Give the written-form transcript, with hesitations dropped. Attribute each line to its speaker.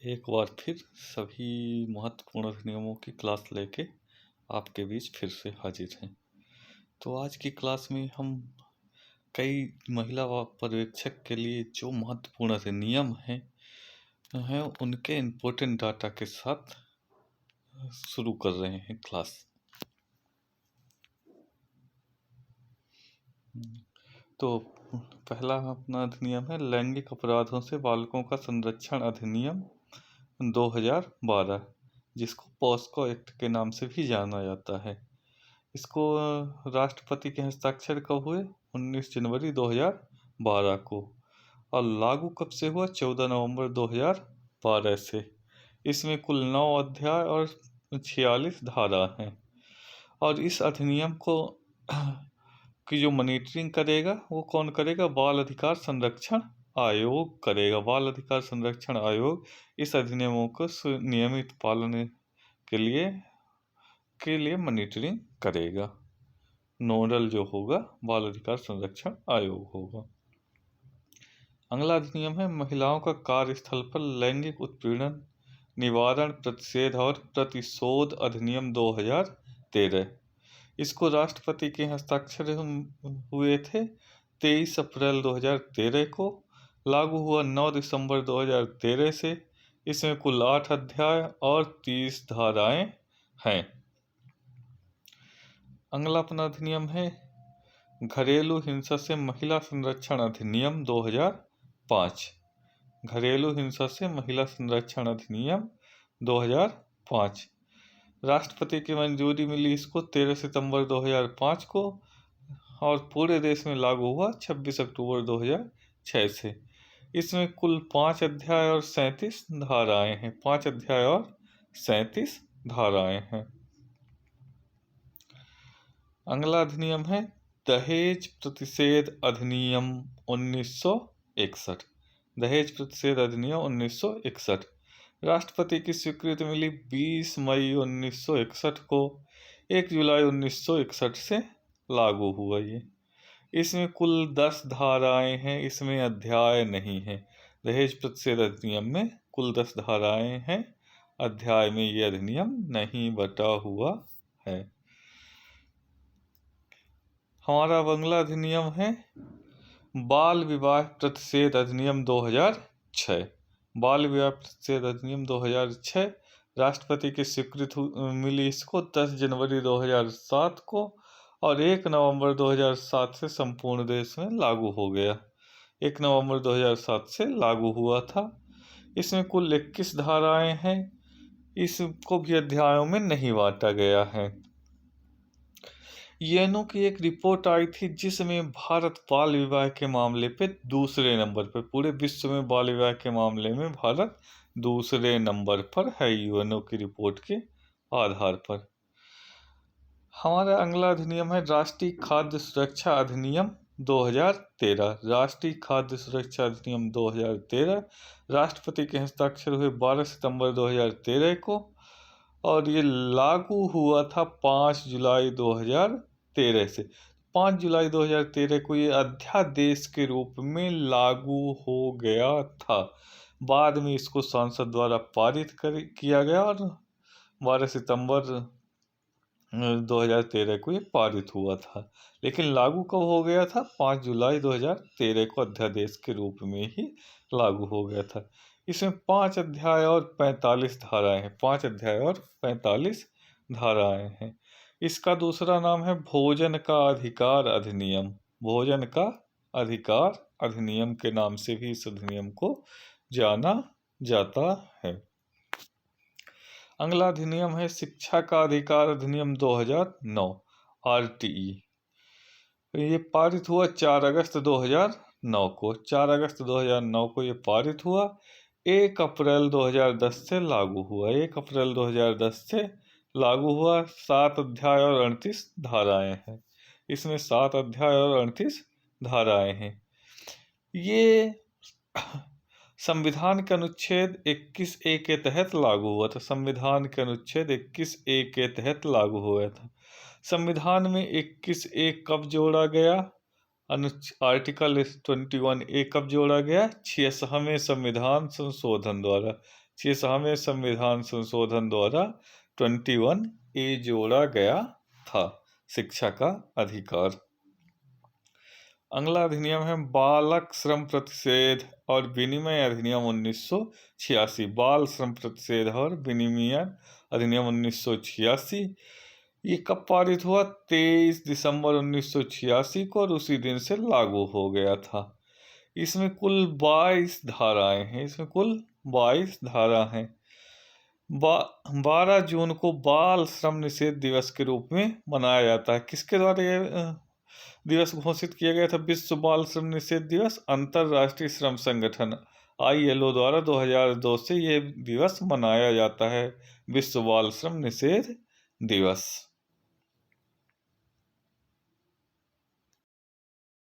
Speaker 1: एक बार फिर सभी महत्वपूर्ण अधिनियमों की क्लास लेके आपके बीच फिर से हाजिर हैं। तो आज की क्लास में हम कई महिला पर्यवेक्षक के लिए जो महत्वपूर्ण अधिनियम हैं उनके इम्पोर्टेंट डाटा के साथ शुरू कर रहे हैं क्लास। तो पहला अपना अधिनियम है लैंगिक अपराधों से बालकों का संरक्षण अधिनियम 2012, जिसको पॉस्को एक्ट के नाम से भी जाना जाता है। इसको राष्ट्रपति के हस्ताक्षर कब हुए? 19 जनवरी 2012 को। और लागू कब से हुआ? 14 नवंबर 2012 से। इसमें कुल 9 अध्याय और 46 धारा हैं। और इस अधिनियम को की जो मॉनिटरिंग करेगा वो कौन करेगा? बाल अधिकार संरक्षण आयोग करेगा। बाल अधिकार संरक्षण आयोग इस अधिनियमों को नियमित पालन के लिए मॉनिटरिंग करेगा। नोडल जो होगा बाल अधिकार संरक्षण आयोग होगा। अगला अधिनियम है महिलाओं का कार्यस्थल पर लैंगिक उत्पीड़न निवारण प्रतिषेध और प्रतिशोध अधिनियम 2013। इसको राष्ट्रपति के हस्ताक्षर हुए थे 23 अप्रैल 2013 को। लागू हुआ 9 दिसंबर 2013 से। इसमें कुल 8 अध्याय और 30 धाराएं हैं। अगला अपना अधिनियम है घरेलू हिंसा से महिला संरक्षण अधिनियम 2005। घरेलू हिंसा से महिला संरक्षण अधिनियम 2005 राष्ट्रपति की मंजूरी मिली इसको 13 सितंबर 2005 को और पूरे देश में लागू हुआ 26 अक्टूबर 2006 से। इसमें कुल 5 अध्याय और 37 धाराएं हैं। 5 अध्याय और 37 धाराएं हैं। अगला अधिनियम है दहेज प्रतिषेध अधिनियम 1961। दहेज प्रतिषेध अधिनियम 1961 राष्ट्रपति की स्वीकृति मिली 20 मई 1961 को। 1 जुलाई 1961 से लागू हुआ ये। इसमें कुल 10 धाराएं हैं। इसमें अध्याय नहीं है। दहेज प्रतिषेध अधिनियम में कुल 10 धाराएं हैं। अध्याय में ये अधिनियम नहीं बटा हुआ है। हमारा अगला अधिनियम है बाल विवाह प्रतिषेध अधिनियम 2006। बाल विवाह प्रतिषेध अधिनियम 2006 राष्ट्रपति की स्वीकृति मिली इसको 10 जनवरी 2007 को और 1 नवंबर 2007 से संपूर्ण देश में लागू हो गया। 1 नवंबर 2007 से लागू हुआ था। इसमें कुल 21 धाराएं हैं। इसको भी अध्यायों में नहीं बांटा गया है। यूएनओ की एक रिपोर्ट आई थी जिसमें भारत बाल विवाह के मामले पे दूसरे नंबर पर, पूरे विश्व में बाल विवाह के मामले में भारत दूसरे नंबर पर है यूएनओ की रिपोर्ट के आधार पर। हमारा अगला अधिनियम है राष्ट्रीय खाद्य सुरक्षा अधिनियम 2013। राष्ट्रीय खाद्य सुरक्षा अधिनियम 2013 राष्ट्रपति के हस्ताक्षर हुए 12 सितंबर 2013 को और ये लागू हुआ था 5 जुलाई 2013 से। 5 जुलाई 2013 को ये अध्यादेश के रूप में लागू हो गया था। बाद में इसको संसद द्वारा पारित किया गया और 12 सितंबर 2013 को ये पारित हुआ था। लेकिन लागू कब हो गया था? 5 जुलाई 2013 को अध्यादेश के रूप में ही लागू हो गया था। इसमें 5 अध्याय और 45 धाराएं हैं। 5 अध्याय और 45 धाराएं हैं। इसका दूसरा नाम है भोजन का अधिकार अधिनियम। भोजन का अधिकार अधिनियम के नाम से भी इस अधिनियम को जाना जाता है। अगला अधिनियम है शिक्षा का अधिकार अधिनियम 2009 आरटीई। ये पारित हुआ 4 अगस्त 2009 को। 4 अगस्त 2009 को ये पारित हुआ। 1 अप्रैल 2010 से लागू हुआ। 1 अप्रैल 2010 से लागू हुआ। 7 अध्याय और 38 धाराएं हैं। इसमें 7 अध्याय और 38 धाराएं हैं। ये संविधान के अनुच्छेद 21A के तहत लागू हुआ था। संविधान के अनुच्छेद 21A के तहत लागू हुआ था। संविधान में 21A कब जोड़ा गया? आर्टिकल 21A कब जोड़ा गया? 66वें संविधान संशोधन द्वारा। 6वें संविधान संशोधन द्वारा 21A जोड़ा गया था, शिक्षा का अधिकार। अगला अधिनियम है बालक श्रम प्रतिषेध और विनिमय अधिनियम 1986। बाल श्रम प्रतिषेध और विनिमय अधिनियम 1986 ये कब पारित हुआ? 23 दिसंबर 1986 को, और उसी दिन से लागू हो गया था। इसमें कुल 22 धाराएं हैं। 12 जून को बाल श्रम निषेध दिवस के रूप में मनाया जाता है। किसके द्वारा यह दिवस घोषित किया गया था? विश्व बाल श्रम निषेध दिवस अंतरराष्ट्रीय श्रम संगठन ILO द्वारा 2002 से यह दिवस मनाया जाता है, विश्व बाल श्रम निषेध दिवस।